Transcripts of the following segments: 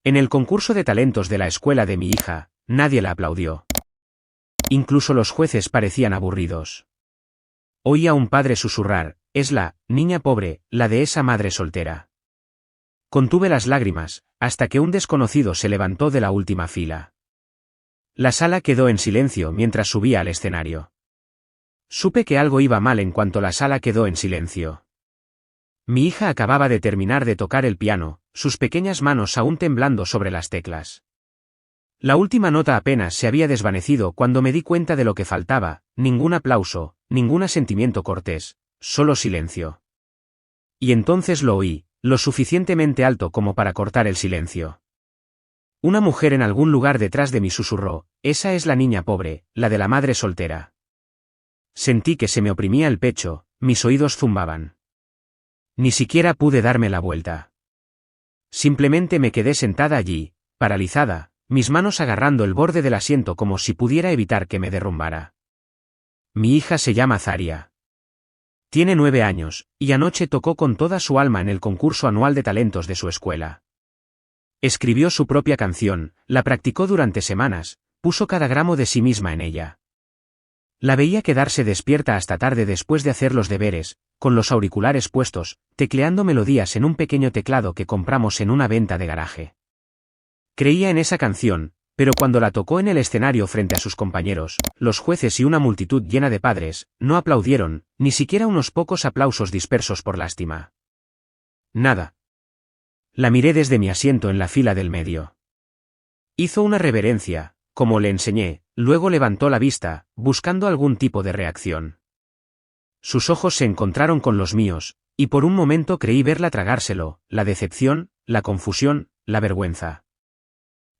En el concurso de talentos de la escuela de mi hija, nadie la aplaudió. Incluso los jueces parecían aburridos. Oí a un padre susurrar: es la niña pobre, la de esa madre soltera. Contuve las lágrimas, hasta que un desconocido se levantó de la última fila. La sala quedó en silencio mientras subía al escenario. Supe que algo iba mal en cuanto la sala quedó en silencio. Mi hija acababa de terminar de tocar el piano, sus pequeñas manos aún temblando sobre las teclas. La última nota apenas se había desvanecido cuando me di cuenta de lo que faltaba: ningún aplauso, ningún asentimiento cortés, solo silencio. Y entonces lo oí, lo suficientemente alto como para cortar el silencio. Una mujer en algún lugar detrás de mí susurró: esa es la niña pobre, la de la madre soltera. Sentí que se me oprimía el pecho, mis oídos zumbaban. Ni siquiera pude darme la vuelta. Simplemente me quedé sentada allí, paralizada, mis manos agarrando el borde del asiento como si pudiera evitar que me derrumbara. Mi hija se llama Zaria. Tiene 9 años, y anoche tocó con toda su alma en el concurso anual de talentos de su escuela. Escribió su propia canción, la practicó durante semanas, puso cada gramo de sí misma en ella. La veía quedarse despierta hasta tarde después de hacer los deberes, con los auriculares puestos, tecleando melodías en un pequeño teclado que compramos en una venta de garaje. Creía en esa canción, pero cuando la tocó en el escenario frente a sus compañeros, los jueces y una multitud llena de padres, no aplaudieron, ni siquiera unos pocos aplausos dispersos por lástima. Nada. La miré desde mi asiento en la fila del medio. Hizo una reverencia, como le enseñé, luego levantó la vista, buscando algún tipo de reacción. Sus ojos se encontraron con los míos, y por un momento creí verla tragárselo: la decepción, la confusión, la vergüenza.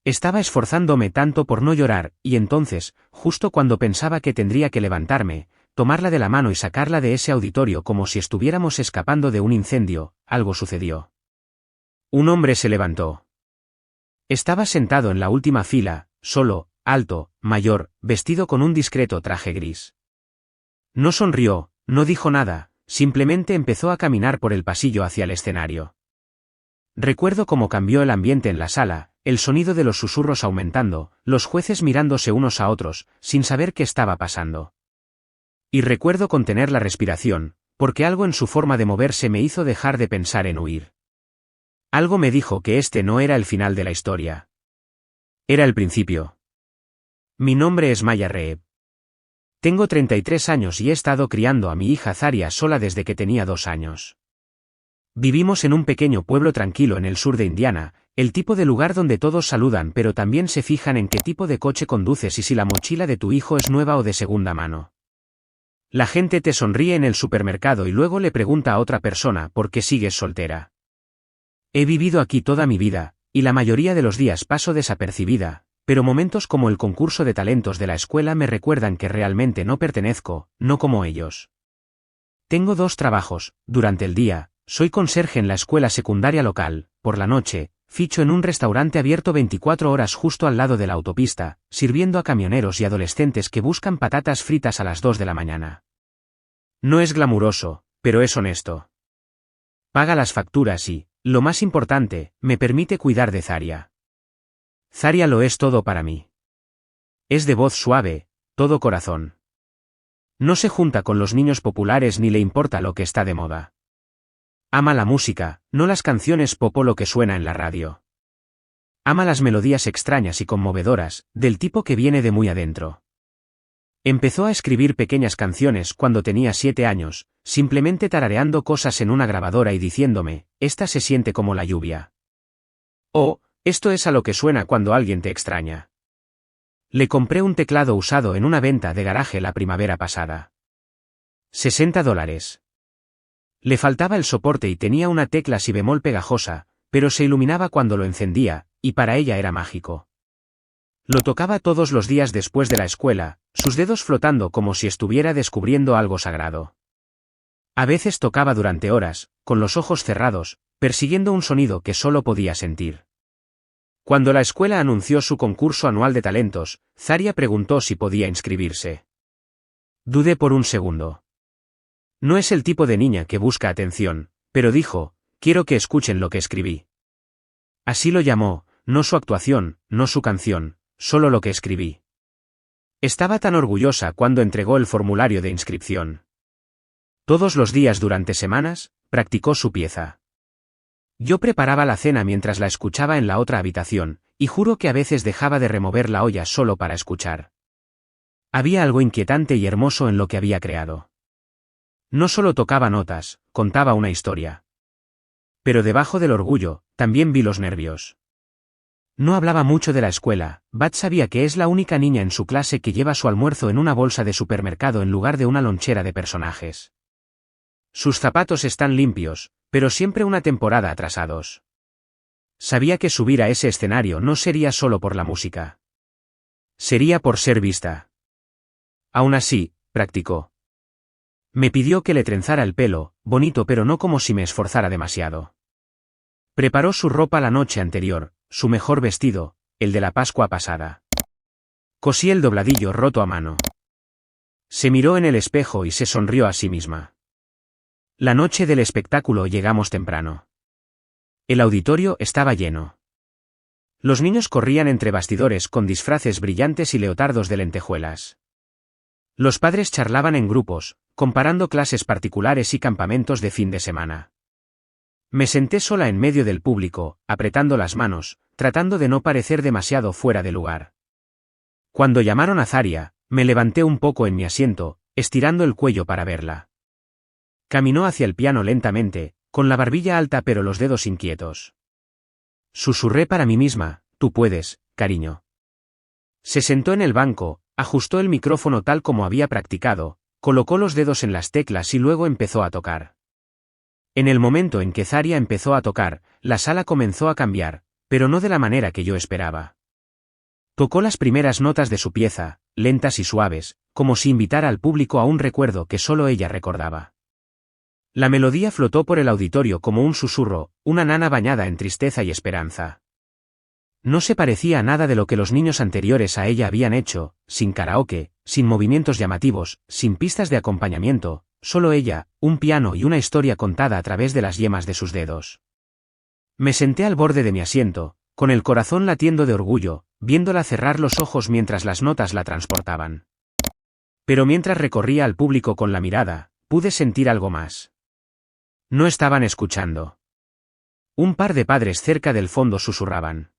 Estaba esforzándome tanto por no llorar, y entonces, justo cuando pensaba que tendría que levantarme, tomarla de la mano y sacarla de ese auditorio como si estuviéramos escapando de un incendio, algo sucedió. Un hombre se levantó. Estaba sentado en la última fila, solo, alto, mayor, vestido con un discreto traje gris. No sonrió, no dijo nada, simplemente empezó a caminar por el pasillo hacia el escenario. Recuerdo cómo cambió el ambiente en la sala, el sonido de los susurros aumentando, los jueces mirándose unos a otros, sin saber qué estaba pasando. Y recuerdo contener la respiración, porque algo en su forma de moverse me hizo dejar de pensar en huir. Algo me dijo que este no era el final de la historia. Era el principio. Mi nombre es Maya Reeb. Tengo 33 años y he estado criando a mi hija Zaria sola desde que tenía 2 años. Vivimos en un pequeño pueblo tranquilo en el sur de Indiana, el tipo de lugar donde todos saludan pero también se fijan en qué tipo de coche conduces y si la mochila de tu hijo es nueva o de segunda mano. La gente te sonríe en el supermercado y luego le pregunta a otra persona por qué sigues soltera. He vivido aquí toda mi vida, y la mayoría de los días paso desapercibida, pero momentos como el concurso de talentos de la escuela me recuerdan que realmente no pertenezco, no como ellos. Tengo 2 trabajos: durante el día, soy conserje en la escuela secundaria local; por la noche, ficho en un restaurante abierto 24 horas justo al lado de la autopista, sirviendo a camioneros y adolescentes que buscan patatas fritas a las 2 de la mañana. No es glamuroso, pero es honesto. Paga las facturas y, lo más importante, me permite cuidar de Zaria. Zaria lo es todo para mí. Es de voz suave, todo corazón. No se junta con los niños populares ni le importa lo que está de moda. Ama la música, no las canciones pop o lo que suena en la radio. Ama las melodías extrañas y conmovedoras, del tipo que viene de muy adentro. Empezó a escribir pequeñas canciones cuando tenía 7 años, simplemente tarareando cosas en una grabadora y diciéndome: esta se siente como la lluvia. Oh, esto es a lo que suena cuando alguien te extraña. Le compré un teclado usado en una venta de garaje la primavera pasada. $60. Le faltaba el soporte y tenía una tecla si bemol pegajosa, pero se iluminaba cuando lo encendía, y para ella era mágico. Lo tocaba todos los días después de la escuela, sus dedos flotando como si estuviera descubriendo algo sagrado. A veces tocaba durante horas, con los ojos cerrados, persiguiendo un sonido que solo podía sentir. Cuando la escuela anunció su concurso anual de talentos, Zaria preguntó si podía inscribirse. Dudé por un segundo. No es el tipo de niña que busca atención, pero dijo: quiero que escuchen lo que escribí. Así lo llamó, no su actuación, no su canción, solo lo que escribí. Estaba tan orgullosa cuando entregó el formulario de inscripción. Todos los días durante semanas, practicó su pieza. Yo preparaba la cena mientras la escuchaba en la otra habitación, y juro que a veces dejaba de remover la olla solo para escuchar. Había algo inquietante y hermoso en lo que había creado. No solo tocaba notas, contaba una historia. Pero debajo del orgullo, también vi los nervios. No hablaba mucho de la escuela. Bat sabía que es la única niña en su clase que lleva su almuerzo en una bolsa de supermercado en lugar de una lonchera de personajes. Sus zapatos están limpios, pero siempre una temporada atrasados. Sabía que subir a ese escenario no sería solo por la música. Sería por ser vista. Aún así, practicó. Me pidió que le trenzara el pelo, bonito pero no como si me esforzara demasiado. Preparó su ropa la noche anterior, su mejor vestido, el de la Pascua pasada. Cosí el dobladillo roto a mano. Se miró en el espejo y se sonrió a sí misma. La noche del espectáculo llegamos temprano. El auditorio estaba lleno. Los niños corrían entre bastidores con disfraces brillantes y leotardos de lentejuelas. Los padres charlaban en grupos, comparando clases particulares y campamentos de fin de semana. Me senté sola en medio del público, apretando las manos, tratando de no parecer demasiado fuera de lugar. Cuando llamaron a Zarya, me levanté un poco en mi asiento, estirando el cuello para verla. Caminó hacia el piano lentamente, con la barbilla alta pero los dedos inquietos. Susurré para mí misma, tú puedes, cariño. Se sentó en el banco, ajustó el micrófono tal como había practicado, colocó los dedos en las teclas y luego empezó a tocar. En el momento en que Zarya empezó a tocar, la sala comenzó a cambiar, pero no de la manera que yo esperaba. Tocó las primeras notas de su pieza, lentas y suaves, como si invitara al público a un recuerdo que solo ella recordaba. La melodía flotó por el auditorio como un susurro, una nana bañada en tristeza y esperanza. No se parecía a nada de lo que los niños anteriores a ella habían hecho, sin karaoke, sin movimientos llamativos, sin pistas de acompañamiento, solo ella, un piano y una historia contada a través de las yemas de sus dedos. Me senté al borde de mi asiento, con el corazón latiendo de orgullo, viéndola cerrar los ojos mientras las notas la transportaban. Pero mientras recorría al público con la mirada, pude sentir algo más. No estaban escuchando. Un par de padres cerca del fondo susurraban.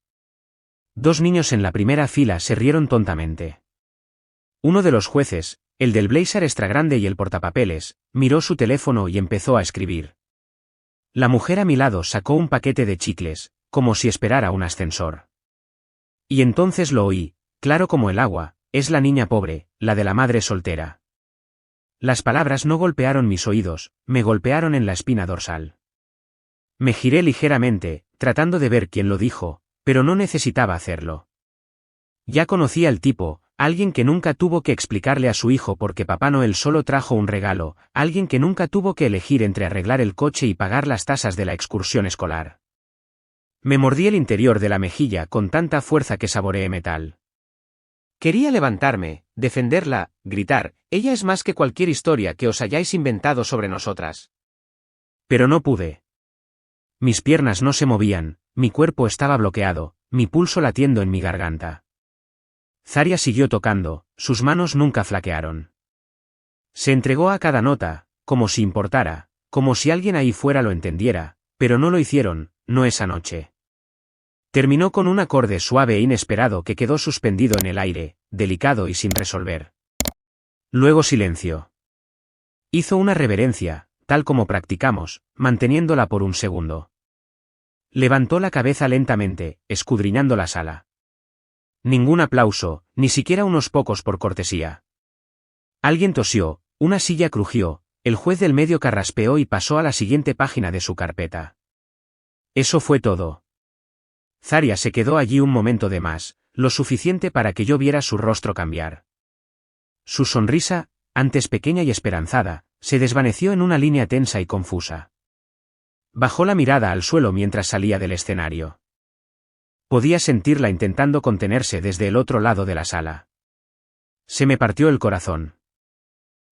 Dos niños en la primera fila se rieron tontamente. Uno de los jueces, el del blazer extra grande y el portapapeles, miró su teléfono y empezó a escribir. La mujer a mi lado sacó un paquete de chicles, como si esperara un ascensor. Y entonces lo oí, claro como el agua, es la niña pobre, la de la madre soltera. Las palabras no golpearon mis oídos, me golpearon en la espina dorsal. Me giré ligeramente, tratando de ver quién lo dijo, pero no necesitaba hacerlo. Ya conocía al tipo, alguien que nunca tuvo que explicarle a su hijo por qué Papá Noel solo trajo un regalo, alguien que nunca tuvo que elegir entre arreglar el coche y pagar las tasas de la excursión escolar. Me mordí el interior de la mejilla con tanta fuerza que saboreé metal. Quería levantarme, defenderla, gritar, ella es más que cualquier historia que os hayáis inventado sobre nosotras. Pero no pude. Mis piernas no se movían, mi cuerpo estaba bloqueado, mi pulso latiendo en mi garganta. Zarya siguió tocando, sus manos nunca flaquearon. Se entregó a cada nota, como si importara, como si alguien ahí fuera lo entendiera, pero no lo hicieron, no esa noche. Terminó con un acorde suave e inesperado que quedó suspendido en el aire, delicado y sin resolver. Luego silencio. Hizo una reverencia, tal como practicamos, manteniéndola por un segundo. Levantó la cabeza lentamente, escudriñando la sala. Ningún aplauso, ni siquiera unos pocos por cortesía. Alguien tosió, una silla crujió, el juez del medio carraspeó y pasó a la siguiente página de su carpeta. Eso fue todo. Zarya se quedó allí un momento de más, lo suficiente para que yo viera su rostro cambiar. Su sonrisa, antes pequeña y esperanzada, se desvaneció en una línea tensa y confusa. Bajó la mirada al suelo mientras salía del escenario. Podía sentirla intentando contenerse desde el otro lado de la sala. Se me partió el corazón.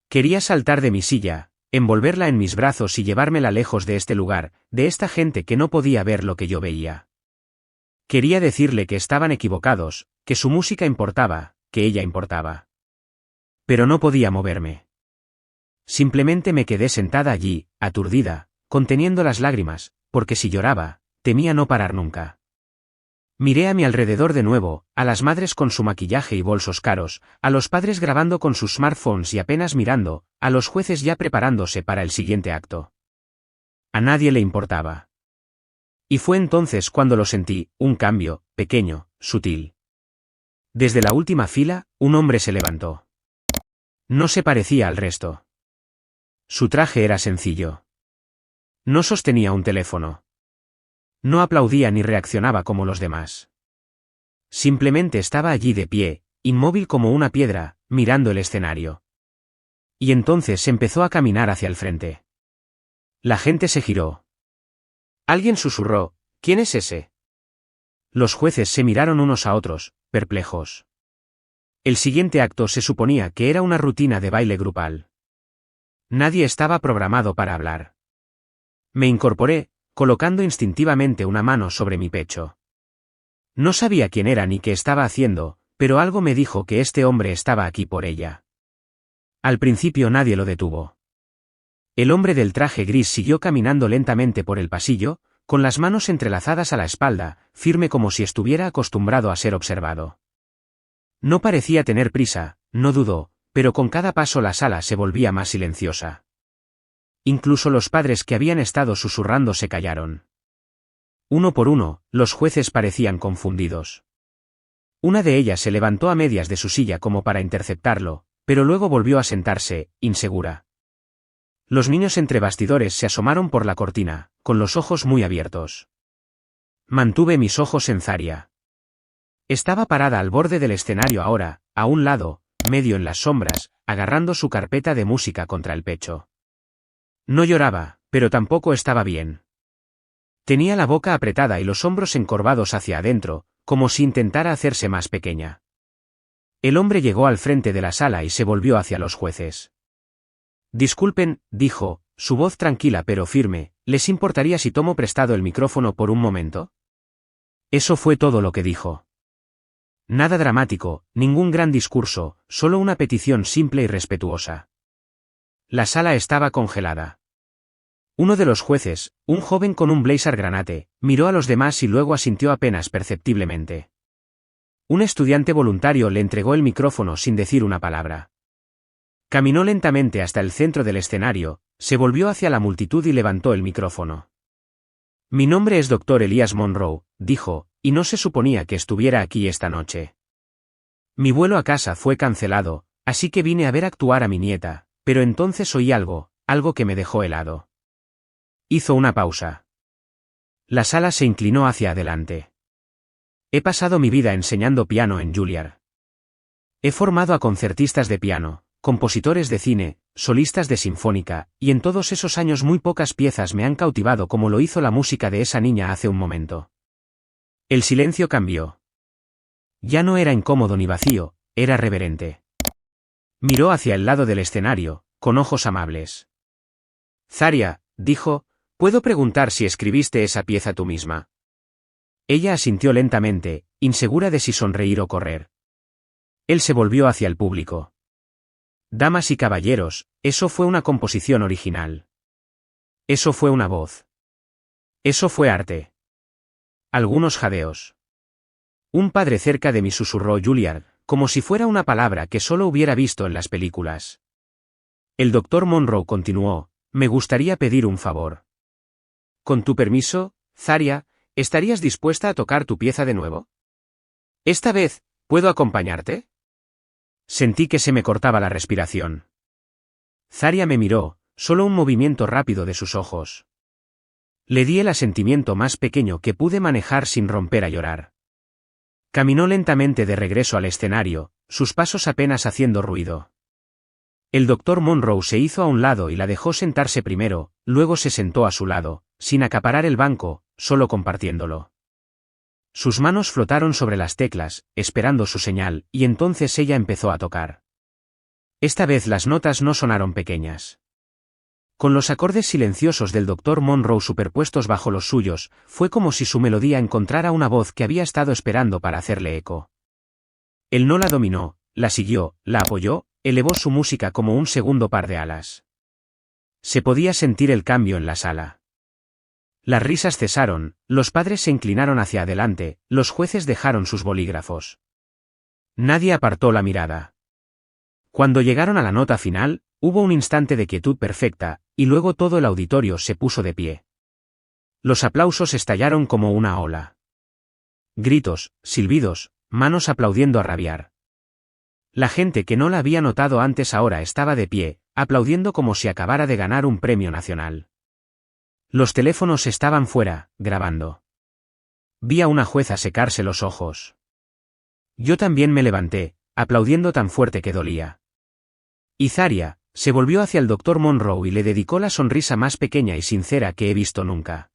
Quería saltar de mi silla, envolverla en mis brazos y llevármela lejos de este lugar, de esta gente que no podía ver lo que yo veía. Quería decirle que estaban equivocados, que su música importaba, que ella importaba. Pero no podía moverme. Simplemente me quedé sentada allí, aturdida, conteniendo las lágrimas, porque si lloraba, temía no parar nunca. Miré a mi alrededor de nuevo, a las madres con su maquillaje y bolsos caros, a los padres grabando con sus smartphones y apenas mirando, a los jueces ya preparándose para el siguiente acto. A nadie le importaba. Y fue entonces cuando lo sentí, un cambio, pequeño, sutil. Desde la última fila, un hombre se levantó. No se parecía al resto. Su traje era sencillo. No sostenía un teléfono. No aplaudía ni reaccionaba como los demás. Simplemente estaba allí de pie, inmóvil como una piedra, mirando el escenario. Y entonces empezó a caminar hacia el frente. La gente se giró. Alguien susurró, ¿quién es ese? Los jueces se miraron unos a otros, perplejos. El siguiente acto se suponía que era una rutina de baile grupal. Nadie estaba programado para hablar. Me incorporé, colocando instintivamente una mano sobre mi pecho. No sabía quién era ni qué estaba haciendo, pero algo me dijo que este hombre estaba aquí por ella. Al principio nadie lo detuvo. El hombre del traje gris siguió caminando lentamente por el pasillo, con las manos entrelazadas a la espalda, firme como si estuviera acostumbrado a ser observado. No parecía tener prisa, no dudó, pero con cada paso la sala se volvía más silenciosa. Incluso los padres que habían estado susurrando se callaron. Uno por uno, los jueces parecían confundidos. Una de ellas se levantó a medias de su silla como para interceptarlo, pero luego volvió a sentarse, insegura. Los niños entre bastidores se asomaron por la cortina, con los ojos muy abiertos. Mantuve mis ojos en Zarya. Estaba parada al borde del escenario ahora, a un lado, medio en las sombras, agarrando su carpeta de música contra el pecho. No lloraba, pero tampoco estaba bien. Tenía la boca apretada y los hombros encorvados hacia adentro, como si intentara hacerse más pequeña. El hombre llegó al frente de la sala y se volvió hacia los jueces. Disculpen, dijo, su voz tranquila pero firme, ¿les importaría si tomo prestado el micrófono por un momento? Eso fue todo lo que dijo. Nada dramático, ningún gran discurso, solo una petición simple y respetuosa. La sala estaba congelada. Uno de los jueces, un joven con un blazer granate, miró a los demás y luego asintió apenas perceptiblemente. Un estudiante voluntario le entregó el micrófono sin decir una palabra. Caminó lentamente hasta el centro del escenario, se volvió hacia la multitud y levantó el micrófono. Mi nombre es Dr. Elias Monroe, dijo, y no se suponía que estuviera aquí esta noche. Mi vuelo a casa fue cancelado, así que vine a ver actuar a mi nieta, pero entonces oí algo que me dejó helado. Hizo una pausa. La sala se inclinó hacia adelante. He pasado mi vida enseñando piano en Juilliard. He formado a concertistas de piano, compositores de cine, solistas de sinfónica, y en todos esos años muy pocas piezas me han cautivado como lo hizo la música de esa niña hace un momento. El silencio cambió. Ya no era incómodo ni vacío, era reverente. Miró hacia el lado del escenario, con ojos amables. Zarya, dijo, ¿puedo preguntar si escribiste esa pieza tú misma? Ella asintió lentamente, insegura de si sonreír o correr. Él se volvió hacia el público. Damas y caballeros, eso fue una composición original. Eso fue una voz. Eso fue arte. Algunos jadeos. Un padre cerca de mí susurró Juilliard, como si fuera una palabra que solo hubiera visto en las películas. El doctor Monroe continuó, me gustaría pedir un favor. Con tu permiso, Zarya, ¿estarías dispuesta a tocar tu pieza de nuevo? Esta vez, ¿puedo acompañarte? Sentí que se me cortaba la respiración. Zarya me miró, solo un movimiento rápido de sus ojos. Le di el asentimiento más pequeño que pude manejar sin romper a llorar. Caminó lentamente de regreso al escenario, sus pasos apenas haciendo ruido. El doctor Monroe se hizo a un lado y la dejó sentarse primero, luego se sentó a su lado, sin acaparar el banco, solo compartiéndolo. Sus manos flotaron sobre las teclas, esperando su señal, y entonces ella empezó a tocar. Esta vez las notas no sonaron pequeñas. Con los acordes silenciosos del Dr. Monroe superpuestos bajo los suyos, fue como si su melodía encontrara una voz que había estado esperando para hacerle eco. Él no la dominó, la siguió, la apoyó, elevó su música como un segundo par de alas. Se podía sentir el cambio en la sala. Las risas cesaron, los padres se inclinaron hacia adelante, los jueces dejaron sus bolígrafos. Nadie apartó la mirada. Cuando llegaron a la nota final, hubo un instante de quietud perfecta, y luego todo el auditorio se puso de pie. Los aplausos estallaron como una ola. Gritos, silbidos, manos aplaudiendo a rabiar. La gente que no la había notado antes ahora estaba de pie, aplaudiendo como si acabara de ganar un premio nacional. Los teléfonos estaban fuera, grabando. Vi a una jueza secarse los ojos. Yo también me levanté, aplaudiendo tan fuerte que dolía. Y Zaria se volvió hacia el Dr. Monroe y le dedicó la sonrisa más pequeña y sincera que he visto nunca.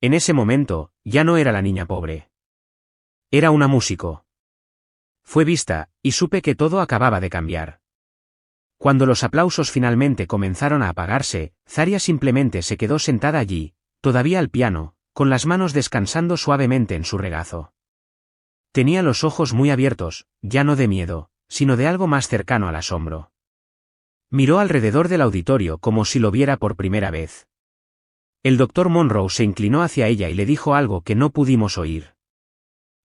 En ese momento, ya no era la niña pobre. Era una músico. Fue vista, y supe que todo acababa de cambiar. Cuando los aplausos finalmente comenzaron a apagarse, Zaria simplemente se quedó sentada allí, todavía al piano, con las manos descansando suavemente en su regazo. Tenía los ojos muy abiertos, ya no de miedo, sino de algo más cercano al asombro. Miró alrededor del auditorio como si lo viera por primera vez. El Dr. Monroe se inclinó hacia ella y le dijo algo que no pudimos oír.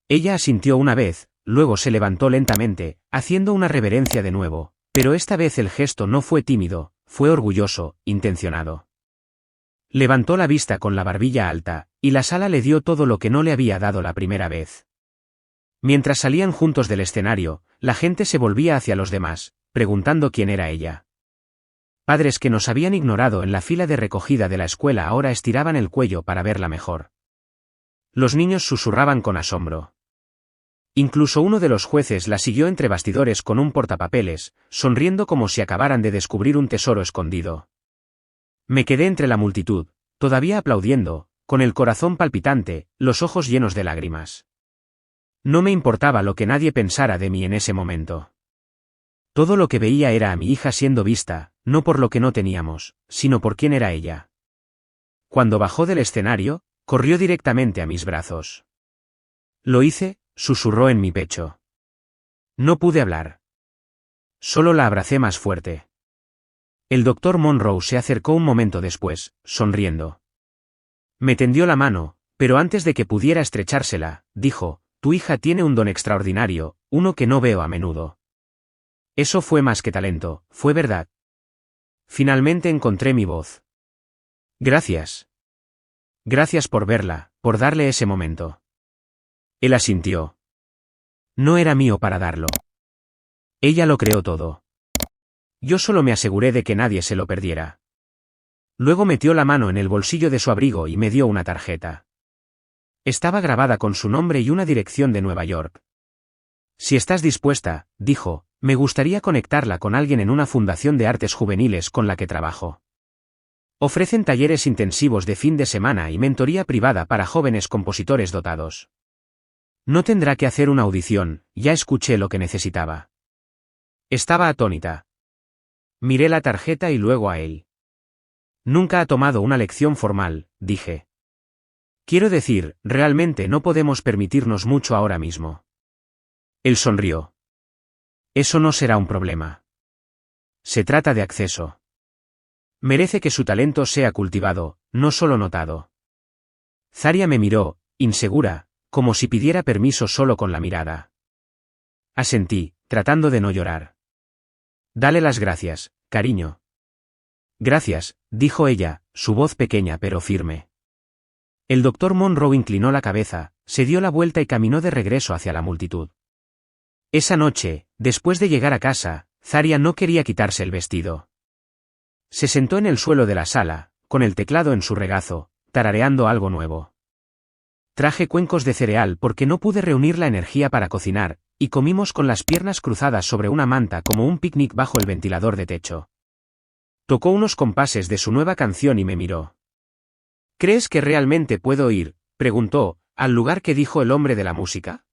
Ella asintió una vez, luego se levantó lentamente, haciendo una reverencia de nuevo, pero esta vez el gesto no fue tímido, fue orgulloso, intencionado. Levantó la vista con la barbilla alta, y la sala le dio todo lo que no le había dado la primera vez. Mientras salían juntos del escenario, la gente se volvía hacia los demás, preguntando quién era ella. Padres que nos habían ignorado en la fila de recogida de la escuela ahora estiraban el cuello para verla mejor. Los niños susurraban con asombro. Incluso uno de los jueces la siguió entre bastidores con un portapapeles, sonriendo como si acabaran de descubrir un tesoro escondido. Me quedé entre la multitud, todavía aplaudiendo, con el corazón palpitante, los ojos llenos de lágrimas. No me importaba lo que nadie pensara de mí en ese momento. Todo lo que veía era a mi hija siendo vista, no por lo que no teníamos, sino por quién era ella. Cuando bajó del escenario, corrió directamente a mis brazos. Lo hice, susurró en mi pecho. No pude hablar. Solo la abracé más fuerte. El Dr. Monroe se acercó un momento después, sonriendo. Me tendió la mano, pero antes de que pudiera estrechársela, dijo, tu hija tiene un don extraordinario, uno que no veo a menudo. Eso fue más que talento, fue verdad. Finalmente encontré mi voz. Gracias. Gracias por verla, por darle ese momento. Él asintió. No era mío para darlo. Ella lo creó todo. Yo solo me aseguré de que nadie se lo perdiera. Luego metió la mano en el bolsillo de su abrigo y me dio una tarjeta. Estaba grabada con su nombre y una dirección de Nueva York. Si estás dispuesta, dijo, me gustaría conectarla con alguien en una fundación de artes juveniles con la que trabajo. Ofrecen talleres intensivos de fin de semana y mentoría privada para jóvenes compositores dotados. No tendrá que hacer una audición, ya escuché lo que necesitaba. Estaba atónita. Miré la tarjeta y luego a él. Nunca ha tomado una lección formal, dije. Quiero decir, realmente no podemos permitirnos mucho ahora mismo. Él sonrió. Eso no será un problema. Se trata de acceso. Merece que su talento sea cultivado, no solo notado. Zaria me miró, insegura, como si pidiera permiso solo con la mirada. Asentí, tratando de no llorar. Dale las gracias, cariño. Gracias, dijo ella, su voz pequeña pero firme. El Dr. Monroe inclinó la cabeza, se dio la vuelta y caminó de regreso hacia la multitud. Esa noche, después de llegar a casa, Zaria no quería quitarse el vestido. Se sentó en el suelo de la sala, con el teclado en su regazo, tarareando algo nuevo. Traje cuencos de cereal porque no pude reunir la energía para cocinar, y comimos con las piernas cruzadas sobre una manta como un picnic bajo el ventilador de techo. Tocó unos compases de su nueva canción y me miró. ¿Crees que realmente puedo ir?, preguntó, al lugar que dijo el hombre de la música.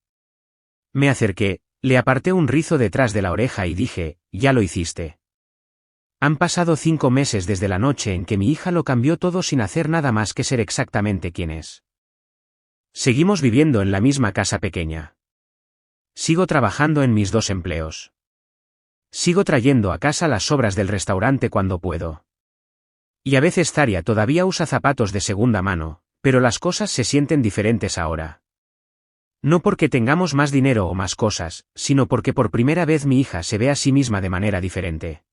Me acerqué, le aparté un rizo detrás de la oreja y dije, ya lo hiciste. Han pasado 5 meses desde la noche en que mi hija lo cambió todo sin hacer nada más que ser exactamente quien es. Seguimos viviendo en la misma casa pequeña. Sigo trabajando en mis 2 empleos. Sigo trayendo a casa las sobras del restaurante cuando puedo. Y a veces Zaria todavía usa zapatos de segunda mano, pero las cosas se sienten diferentes ahora. No porque tengamos más dinero o más cosas, sino porque por primera vez mi hija se ve a sí misma de manera diferente.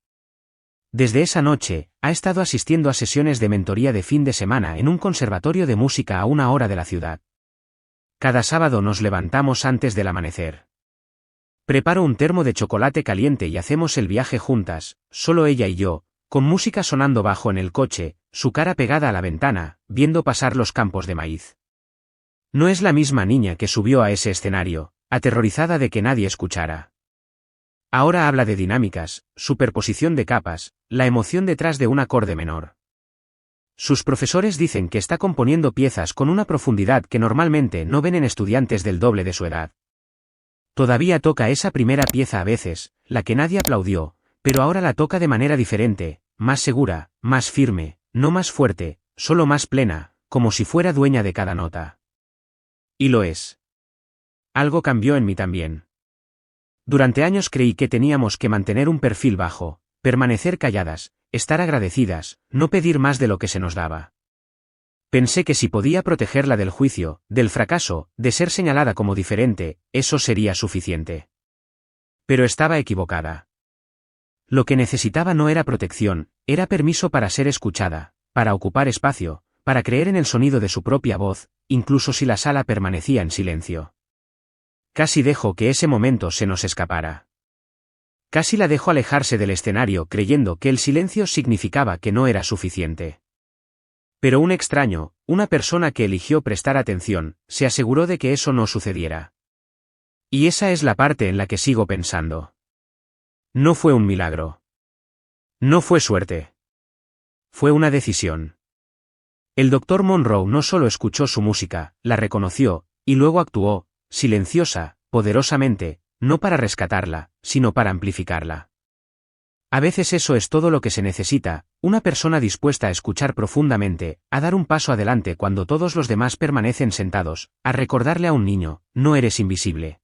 Desde esa noche, ha estado asistiendo a sesiones de mentoría de fin de semana en un conservatorio de música a 1 hora de la ciudad. Cada sábado nos levantamos antes del amanecer. Preparo un termo de chocolate caliente y hacemos el viaje juntas, solo ella y yo, con música sonando bajo en el coche, su cara pegada a la ventana, viendo pasar los campos de maíz. No es la misma niña que subió a ese escenario, aterrorizada de que nadie escuchara. Ahora habla de dinámicas, superposición de capas, la emoción detrás de un acorde menor. Sus profesores dicen que está componiendo piezas con una profundidad que normalmente no ven en estudiantes del doble de su edad. Todavía toca esa primera pieza a veces, la que nadie aplaudió, pero ahora la toca de manera diferente, más segura, más firme, no más fuerte, solo más plena, como si fuera dueña de cada nota. Y lo es. Algo cambió en mí también. Durante años creí que teníamos que mantener un perfil bajo, permanecer calladas, estar agradecidas, no pedir más de lo que se nos daba. Pensé que si podía protegerla del juicio, del fracaso, de ser señalada como diferente, eso sería suficiente. Pero estaba equivocada. Lo que necesitaba no era protección, era permiso para ser escuchada, para ocupar espacio, para creer en el sonido de su propia voz, incluso si la sala permanecía en silencio. Casi dejo que ese momento se nos escapara. Casi la dejo alejarse del escenario creyendo que el silencio significaba que no era suficiente. Pero un extraño, una persona que eligió prestar atención, se aseguró de que eso no sucediera. Y esa es la parte en la que sigo pensando. No fue un milagro. No fue suerte. Fue una decisión. El Dr. Monroe no solo escuchó su música, la reconoció, y luego actuó, silenciosa, poderosamente, no para rescatarla, sino para amplificarla. A veces eso es todo lo que se necesita, una persona dispuesta a escuchar profundamente, a dar un paso adelante cuando todos los demás permanecen sentados, a recordarle a un niño, no eres invisible.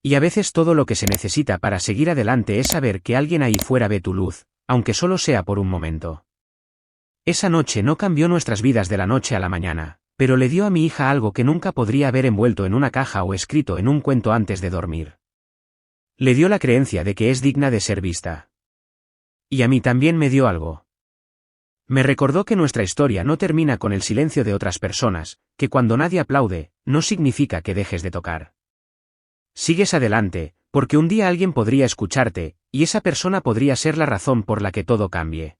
Y a veces todo lo que se necesita para seguir adelante es saber que alguien ahí fuera ve tu luz, aunque solo sea por un momento. Esa noche no cambió nuestras vidas de la noche a la mañana, pero le dio a mi hija algo que nunca podría haber envuelto en una caja o escrito en un cuento antes de dormir. Le dio la creencia de que es digna de ser vista. Y a mí también me dio algo. Me recordó que nuestra historia no termina con el silencio de otras personas, que cuando nadie aplaude, no significa que dejes de tocar. Sigues adelante, porque un día alguien podría escucharte, y esa persona podría ser la razón por la que todo cambie.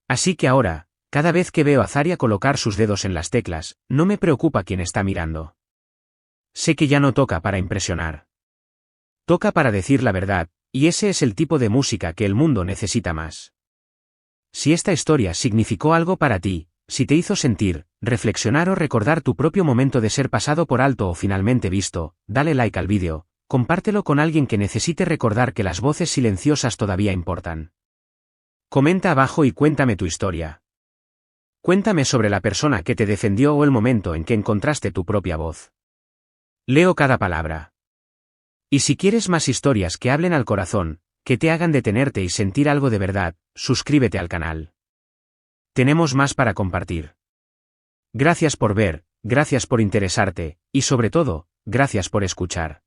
Así que ahora, cada vez que veo a Zaria colocar sus dedos en las teclas, no me preocupa quién está mirando. Sé que ya no toca para impresionar. Toca para decir la verdad, y ese es el tipo de música que el mundo necesita más. Si esta historia significó algo para ti, si te hizo sentir, reflexionar o recordar tu propio momento de ser pasado por alto o finalmente visto, dale like al vídeo, compártelo con alguien que necesite recordar que las voces silenciosas todavía importan. Comenta abajo y cuéntame tu historia. Cuéntame sobre la persona que te defendió o el momento en que encontraste tu propia voz. Leo cada palabra. Y si quieres más historias que hablen al corazón, que te hagan detenerte y sentir algo de verdad, suscríbete al canal. Tenemos más para compartir. Gracias por ver, gracias por interesarte, y sobre todo, gracias por escuchar.